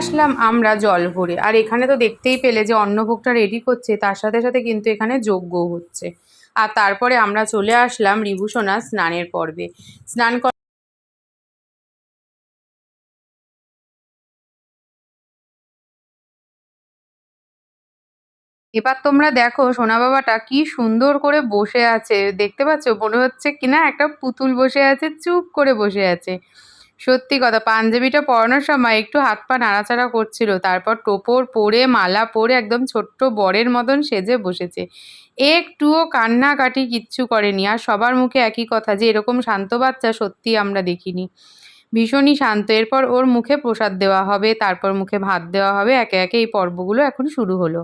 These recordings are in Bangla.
আসলাম আমরা জল ভরে। আর এখানে তো দেখতেই পেলে যে অন্নভোগটা রেডি করছে, তার সাথে সাথে কিন্তু এখানে যজ্ঞও হচ্ছে। আর তারপরে আমরা চলে আসলাম ঋভুসোনা স্নানের পর্বে। স্নান এবার তোমরা দেখো সোনা বাবাটা কি সুন্দর করে বসে আছে, দেখতে পাচ্ছ? মনে হচ্ছে কিনা একটা পুতুল বসে আছে, চুপ করে বসে আছে। সত্যি কথা, পাঞ্জাবিটা পরানোর সময় একটু হাত পা নাড়াচাড়া করছিল, তারপর টোপর পরে মালা পরে একদম ছোট্ট বরের মতন সেজে বসেছে। একটুও কান্নাকাটি কিচ্ছু করেনি। আর সবার মুখে একই কথা যে এরকম শান্ত বাচ্চা সত্যি আমরা দেখিনি, ভীষণই শান্ত। এরপর ওর মুখে প্রসাদ দেওয়া হবে, তারপর মুখে ভাত দেওয়া হবে, একে একে এই পর্বগুলো এখন শুরু হলো।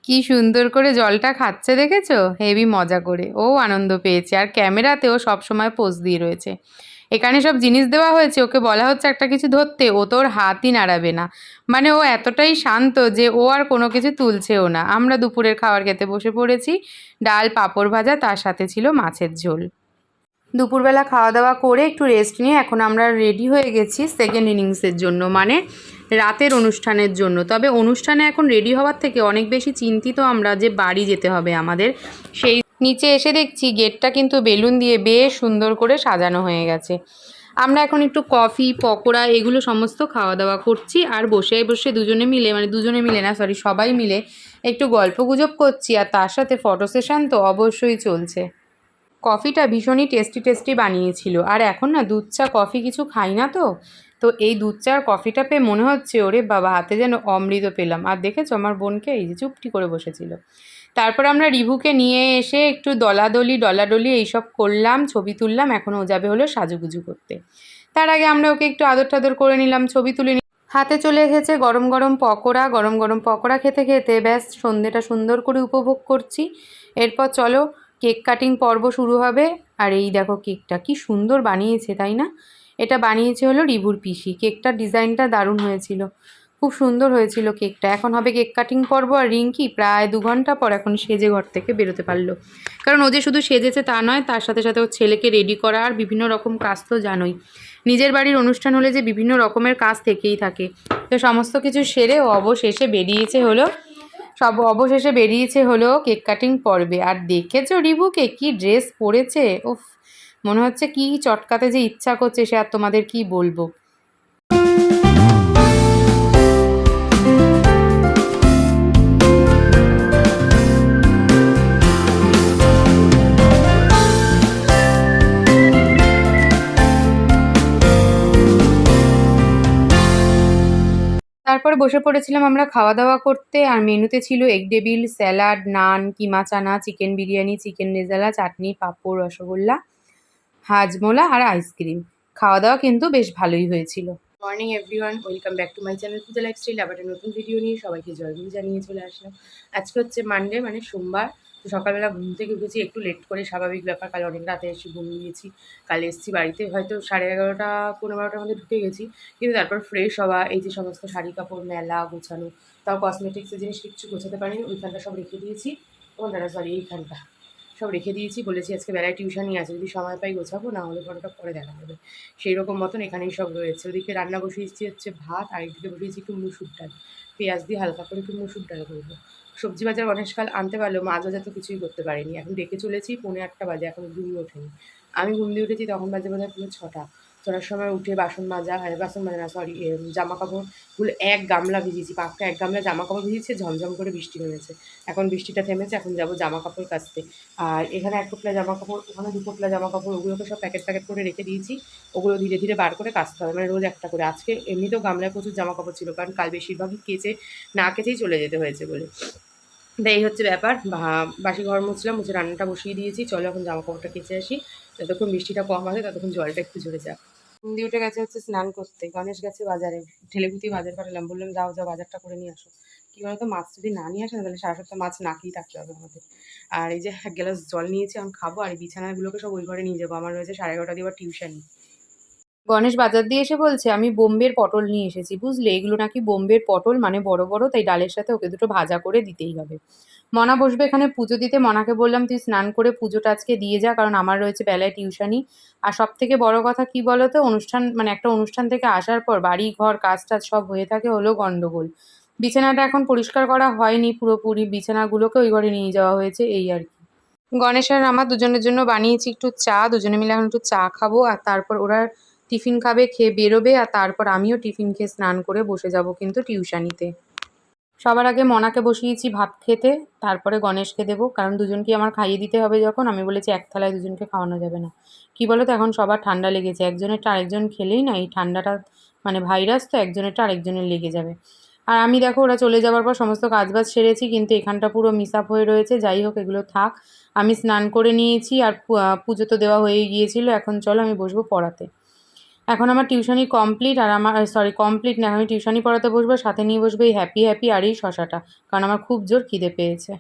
কি সুন্দর করে জলটা খাচ্ছে দেখেছো, হেভি মজা করে, ও আনন্দ পেয়েছে। আর ক্যামেরাতেও সবসময় পোজ দিয়ে রয়েছে। এখানে সব জিনিস দেওয়া হয়েছে, ওকে বলা হচ্ছে একটা কিছু ধরতে, ও তোর হাতই নাড়াবে না। মানে ও এতটাই শান্ত যে ও আর কোনো কিছু তুলছেও না। আমরা দুপুরের খাবার খেতে বসে পড়েছি। ডাল, পাঁপড় ভাজা, তার সাথে ছিল মাছের ঝোল। দুপুরবেলা খাওয়া দাওয়া করে একটু রেস্ট নিয়ে এখন আমরা রেডি হয়ে গেছি সেকেন্ড ইনিংসের জন্য, মানে রাতের অনুষ্ঠানের জন্য। তবে অনুষ্ঠানে এখন রেডি হওয়ার থেকে অনেক বেশি চিন্তিত আমরা যে বাড়ি যেতে হবে আমাদের। সেই নিচে এসে দেখছি গেটটা কিন্তু বেলুন দিয়ে বেশ সুন্দর করে সাজানো হয়ে গেছে। আমরা এখন একটু কফি, পকোড়া এগুলো সমস্ত খাওয়া দাওয়া করছি। আর বসে বসে দুজনে মিলে, মানে দুজনে মিলে না সরি, সবাই মিলে একটু গল্প গুজব করছি। আর তার সাথে ফটো সেশন তো অবশ্যই চলছে। কফিটা ভীষণই টেস্টি টেস্টি বানিয়েছিল। আর এখন না দুধ চা কফি কিছু খাই না, তো তো এই দুধ চা আর কফিটা পেয়ে মনে হচ্ছে ওরে বাবা, হাতে যেন অমৃত পেলাম। আর দেখেছো আমার বোনকে, এই যে চুপটি করে বসেছিল। তারপর আমরা রিভুকে নিয়ে এসে একটু ডলাডলি এইসব করলাম, ছবি তুললাম। এখন ও যাবে হলো সাজুগুজু করতে। তার আগে আমরা ওকে একটু আদর টাদর করে নিলাম, ছবি তুলে হাতে চলে এসেছে গরম গরম পকোড়া। গরম গরম পকোড়া খেতে খেতে ব্যাস সন্ধেটা সুন্দর করে উপভোগ করছি। এরপর চলো কেক কাটিং পর্ব শুরু হবে। আর এই দেখো কেকটা কি সুন্দর বানিয়েছে, তাই না? এটা বানিয়েছে হলো রিভুর পিসি। কেকটার ডিজাইনটা দারুণ হয়েছিল, খুব সুন্দর হয়েছিল কেকটা। এখন হবে কেক কাটিং পর্ব। আর রিঙ্কি প্রায় 2 ঘন্টা পর এখন সেজে ঘর থেকে বেরোতে পারলো। কারণ ও যে শুধু সেজেছে তা নয়, তার সাথে সাথে ওর ছেলেকে রেডি করা আর বিভিন্ন রকম কাজ তো জানোই, নিজের বাড়ির অনুষ্ঠান হলে যে বিভিন্ন রকমের কাজ থেকেই থাকে। তো সমস্ত কিছু সেরে ও অবশেষে বেরিয়েছে হলো কেক কাটিং পর্বে। আর দেখেছো রিভুকে কি ড্রেস পরেছে, উফ, মনে হচ্ছে কি চটকাতে যে ইচ্ছা করছে, সে আর তোমাদের কি বলবো। তারপরে বসে পড়েছিলাম আমরা খাওয়া দাওয়া করতে। আর মেনুতে ছিল এগ টেবিল, স্যালাড, নান, কিমা চানা, চিকেন বিরিয়ানি, চিকেন রেজালা, চাটনি, পাঁপড়, রসগোল্লা, হাজমোলা আর আইসক্রিম। খাওয়া দাওয়া কিন্তু বেশ ভালোই হয়েছিল। Morning everyone, welcome back to my channel Puja lifestyle. আবার একটা নতুন ভিডিও নিয়ে সবাইকে জয়গুরু জানিয়ে চলে আসলাম। আজকে হচ্ছে মানডে, মানে সোমবার। তো সকালবেলা ঘুম থেকে উঠেছি একটু লেট করে, স্বাভাবিক ব্যাপার। কাল অনেক রাতে এসে ঘুমিয়েছি। কাল এসেছি বাড়িতে হয়তো 11:30, 12টার মধ্যে ঢুকে গেছি। কিন্তু তারপর ফ্রেশ হওয়া, এই যে সমস্ত শাড়ি কাপড় মেলা গোছানো, তাও কসমেটিক্সের জিনিস কিচ্ছু গোছাতে পারিনি। ওইখানটা সব রেখে দিয়েছি। ওখানটা সরি, এইখানটা সব রেখে দিয়েছি। বলেছি আজকে বেলায় টিউশনই আছে, যদি সময় পাই গোছাবো, না হলে পরটা পরে দেখা যাবে। সেই রকম মতন এখানেই সব রয়েছে। ওদিকে রান্না বসিয়েছি হচ্ছে ভাত, আর একদিকে বসিয়েছি একটু মুসুর ডাল, পেঁয়াজ দিয়ে হালকা করে একটু মুসুর ডাল করবো। সবজি বাজার অনেককাল আনতে পারলো, মাছ বাজার তো কিছুই করতে পারিনি। এখন ডেকে চলেছি, 8:45 বাজে, এখন ঘুমিয়ে ওঠেনি। আমি ঘুম দিয়ে উঠেছি তখন বাজে বোধহয় পুরো 6টা। 6টার সময় উঠে বাসন মাজা, বাসন মাজা না সরি, জামা কাপড়গুলো এক গামলা ভিজিয়েছি, পাক্কা এক গামলা জামা কাপড় ভিজিয়েছে। ঝমঝম করে বৃষ্টি নেমেছে, এখন বৃষ্টিটা থেমেছে, এখন যাবো জামা কাপড় কাচতে। আর এখানে 1 পোটলা জামা কাপড়, ওখানে 2 পোটলা জামা কাপড়, ওগুলোকে সব প্যাকেট প্যাকেট করে রেখে দিয়েছি। ওগুলো ধীরে ধীরে বার করে কাচতে হবে, মানে রোজ একটা করে। আজকে এমনিতেও গামলায় প্রচুর জামা কাপড় ছিল, কারণ কাল বেশিরভাগই না কেচেই চলে যেতে হয়েছে বলে। তো এই হচ্ছে ব্যাপার। বাসি ঘর মুছলাম, মুছে রান্নাটা বসিয়ে দিয়েছি। চলো এখন জামা কাপড়টা কেচে আসি, যতক্ষণ বৃষ্টিটা কম আসে ততক্ষণ জলটা একটু ঝরে যাক। ঘুম দিয়ে উঠে গেছে হচ্ছে স্নান করতে, গণেশ গেছে বাজারে, ঠেলেগুতি বাজার পাঠালাম, বললাম যাও যাও বাজারটা করে নিয়ে আসো। কী বলতো, মাছ যদি না নিয়ে আসে না, তাহলে সারা সপ্তাহ মাছ না খেয়েই থাকতে হবে আমাদের। আর এই যে 1 গ্লাস জল নিয়েছি, আমি খাবো। আর বিছানাগুলোকে সব ওই ঘরে নিয়ে যাবো, আমার রয়েছে 11:30 দিয়ে আবার টিউশন। গণেশ বাজার দিয়ে এসে বলছে, "আমি বোম্বের পটল নিয়ে এসেছি, বুঝলে? এগুলো নাকি বোম্বের পটল, মানে বড়, বড়, তাই ডালের সাথে ওকে দুটো ভাজা করে দিতেই হবে।" মনা বসবে এখানে পুজো দিতে। মনাকে বললাম, "তুই স্নান করে পুজোটা আজকে দিয়ে যা, কারণ আমার রয়েছে বেলায় টিউশনি।" আর সবথেকে বড় কথা কি বলো তো? মানে একটা অনুষ্ঠান থেকে আসার পর বাড়ি, ঘর, কাজ-টাজ সব হয়ে থাকে হলো গন্ডগোল। বিছানাটা এখন পরিষ্কার করা হয়নি পুরোপুরি। বিছানাগুলোকে ওই ঘরে নিয়ে যাওয়া হয়েছে, এই আরকি। গণেশ আর আমার দুজনের জন্য বানিয়েছি একটু চা। দুজনে মিলে এখন একটু চা খাবো। আর তারপর ওরা টিফিন খাবে, খেয়ে বেরোবে। আর তারপর আমিও টিফিন খেয়ে স্নান করে বসে যাবো কিন্তু টিউশনিতে। সবার আগে মনাকে বসিয়েছি ভাত খেতে, তারপরে গণেশকে দেবো। কারণ দুজনকেই আমার খাইয়ে দিতে হবে যখন, আমি বলেছি এক থালায় দুজনকে খাওয়ানো যাবে না। কী বলো তো, এখন সবার ঠান্ডা লেগেছে। একজনেরটা আরেকজন খেলেই না এই ঠান্ডাটা, মানে ভাইরাস তো, একজনেরটা আরেকজনের লেগে যাবে। আর আমি দেখো ওরা চলে যাওয়ার পর সমস্ত কাজবাজ সেরেছি, কিন্তু এখানটা পুরো মিস আপ হয়ে রয়েছে। যাই হোক, এগুলো থাক। আমি স্নান করে নিয়েছি আর পুজো তো দেওয়া হয়েই গিয়েছিল। এখন চলো আমি বসবো পড়াতে। এখন আমার টিউশনি কমপ্লিট, আর আমার সরি কমপ্লিট না, আমি টিউশনি পড়াতে বসবো, সাথে নিয়ে বসবো এই হ্যাপি হ্যাপি আর এই শশাটা, কারণ আমার খুব জোর খিদে পেয়েছে।